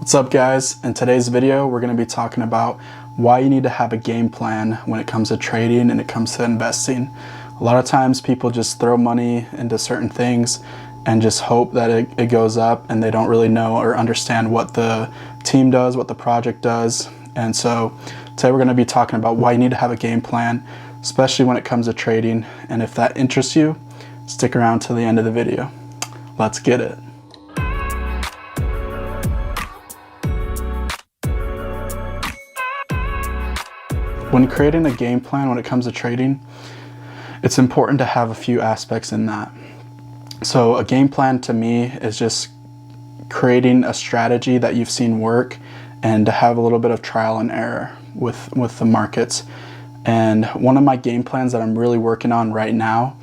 What's up, guys? In today's video, we're going to be talking about why you need to have a game plan when it comes to trading and it comes to investing. A lot of times people just throw money into certain things and just hope that it goes up, and they don't really know or understand what the team does, what the project does. And so today we're going to be talking about why you need to have a game plan, especially when it comes to trading. And if that interests you, stick around till the end of the video. Let's get it. When creating a game plan when it comes to trading, it's important to have a few aspects in that. So a game plan to me is just creating a strategy that you've seen work and to have a little bit of trial and error with the markets. And one of my game plans that I'm really working on right now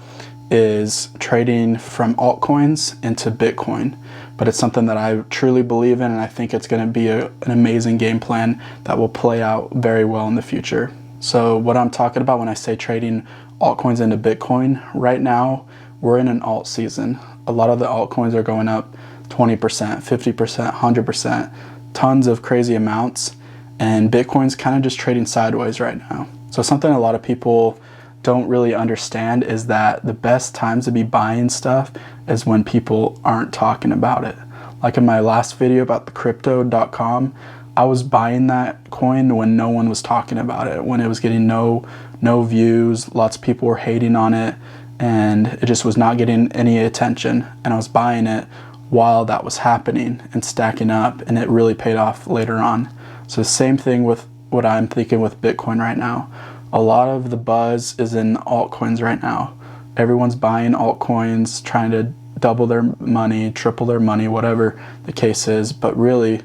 is trading from altcoins into Bitcoin. But it's something that I truly believe in, and I think it's going to be an amazing game plan that will play out very well in the future. So what I'm talking about when I say trading altcoins into Bitcoin, right now we're in an alt season. A lot of the altcoins are going up 20%, 50%, 100%, tons of crazy amounts, and Bitcoin's kind of just trading sideways right now. So something a lot of people don't really understand is that the best times to be buying stuff is when people aren't talking about it. Like in my last video about the crypto.com, I was buying that coin when no one was talking about it, when it was getting no views, lots of people were hating on it, and it just was not getting any attention. And I was buying it while that was happening and stacking up, and it really paid off later on. So the same thing with what I'm thinking with Bitcoin right now. A lot of the buzz is in altcoins right now. Everyone's buying altcoins, trying to double their money, triple their money, whatever the case is. But really,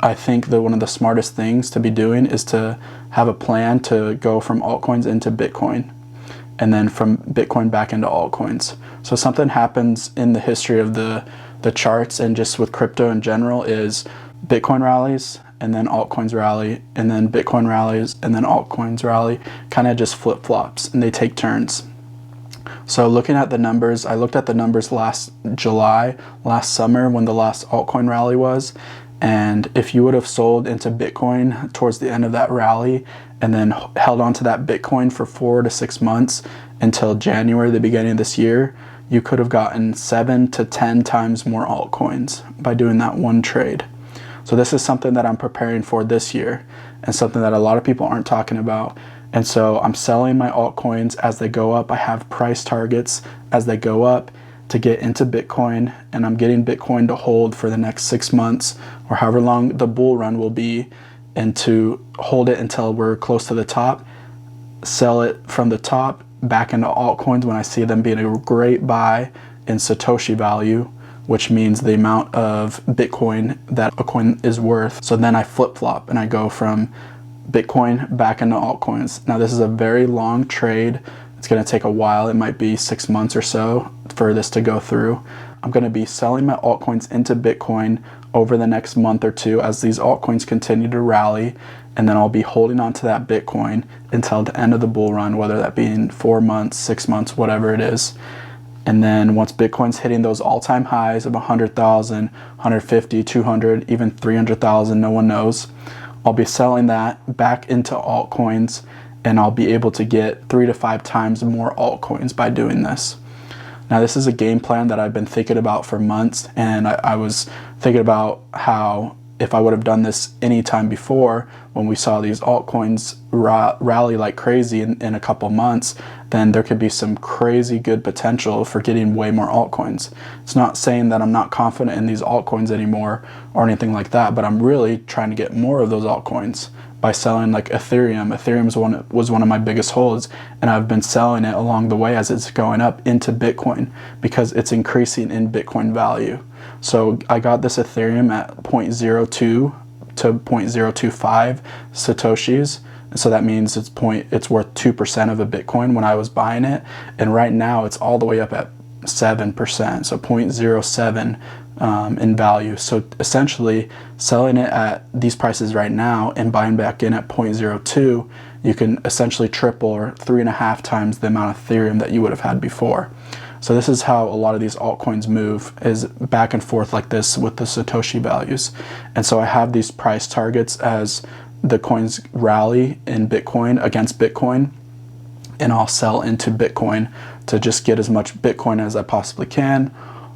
I think that one of the smartest things to be doing is to have a plan to go from altcoins into Bitcoin, and then from Bitcoin back into altcoins. So something happens in the history of the charts and just with crypto in general is Bitcoin rallies, and then altcoins rally, and then Bitcoin rallies, and then altcoins rally, kind of just flip-flops, and they take turns. So looking at the numbers, I looked at the numbers last July, last summer, when the last altcoin rally was, and if you would have sold into Bitcoin towards the end of that rally and then held on to that Bitcoin for 4 to 6 months until January, the beginning of this year, you could have gotten 7 to 10 times more altcoins by doing that one trade. So this is something that I'm preparing for this year, and something that a lot of people aren't talking about. And so I'm selling my altcoins as they go up. I have price targets as they go up to get into Bitcoin, and I'm getting Bitcoin to hold for the next 6 months or however long the bull run will be, and to hold it until we're close to the top, sell it from the top back into altcoins when I see them being a great buy in Satoshi value, which means the amount of Bitcoin that a coin is worth. So then I flip-flop and I go from Bitcoin back into altcoins. Now this is a very long trade. It's going to take a while. It might be 6 months or so for this to go through. I'm going to be selling my altcoins into Bitcoin over the next month or two as these altcoins continue to rally, and then I'll be holding on to that Bitcoin until the end of the bull run, whether that be in 4 months, 6 months, whatever it is. And then once Bitcoin's hitting those all-time highs of 100,000, 150, 200, even 300,000, no one knows, I'll be selling that back into altcoins, and I'll be able to get 3 to 5 times more altcoins by doing this. Now this is a game plan that I've been thinking about for months, and I was thinking about how if I would have done this any time before, when we saw these altcoins rally like crazy in a couple months, then there could be some crazy good potential for getting way more altcoins. It's not saying that I'm not confident in these altcoins anymore or anything like that, but I'm really trying to get more of those altcoins by selling like Ethereum. Ethereum was one of my biggest holds, and I've been selling it along the way as it's going up into Bitcoin because it's increasing in Bitcoin value. So I got this Ethereum at 0.02 to 0.025 Satoshis. And so that means it's worth 2% of a Bitcoin when I was buying it. And right now it's all the way up at 7%, so 0.07 in value. So essentially selling it at these prices right now and buying back in at 0.02, you can essentially triple or 3.5 times the amount of Ethereum that you would have had before. So this is how a lot of these altcoins move, is back and forth like this with the Satoshi values. And so I have these price targets as the coins rally in Bitcoin against Bitcoin, and I'll sell into Bitcoin to just get as much Bitcoin as I possibly can,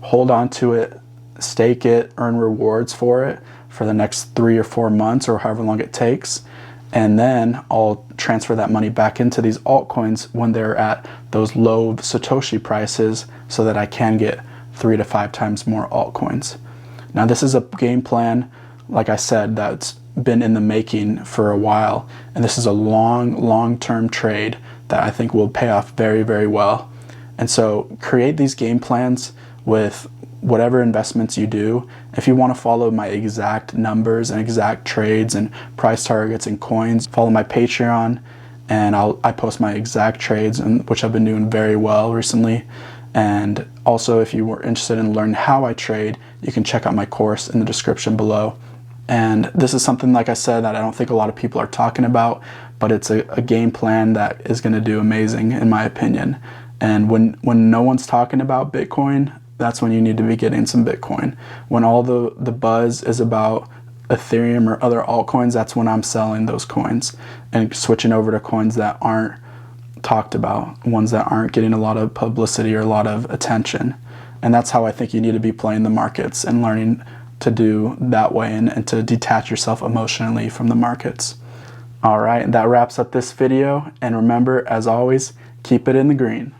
hold on to it, stake it, earn rewards for it for the next 3 or 4 months or however long it takes. And then I'll transfer that money back into these altcoins when they're at those low Satoshi prices so that I can get 3 to 5 times more altcoins. Now this is a game plan, like I said, that's been in the making for a while. And this is a long-term trade that I think will pay off very, very well. And so create these game plans with whatever investments you do. If you want to follow my exact numbers and exact trades and price targets and coins, follow my Patreon, and I post my exact trades, and which I've been doing very well recently. And also, if you were interested in learning how I trade, you can check out my course in the description below. And this is something, like I said, that I don't think a lot of people are talking about, but it's a game plan that is going to do amazing in my opinion. And when no one's talking about Bitcoin, that's when you need to be getting some Bitcoin. When all the buzz is about Ethereum or other altcoins, that's when I'm selling those coins and switching over to coins that aren't talked about, ones that aren't getting a lot of publicity or a lot of attention. And that's how I think you need to be playing the markets and learning to do that way, and to detach yourself emotionally from the markets. All right, that wraps up this video. And remember, as always, keep it in the green.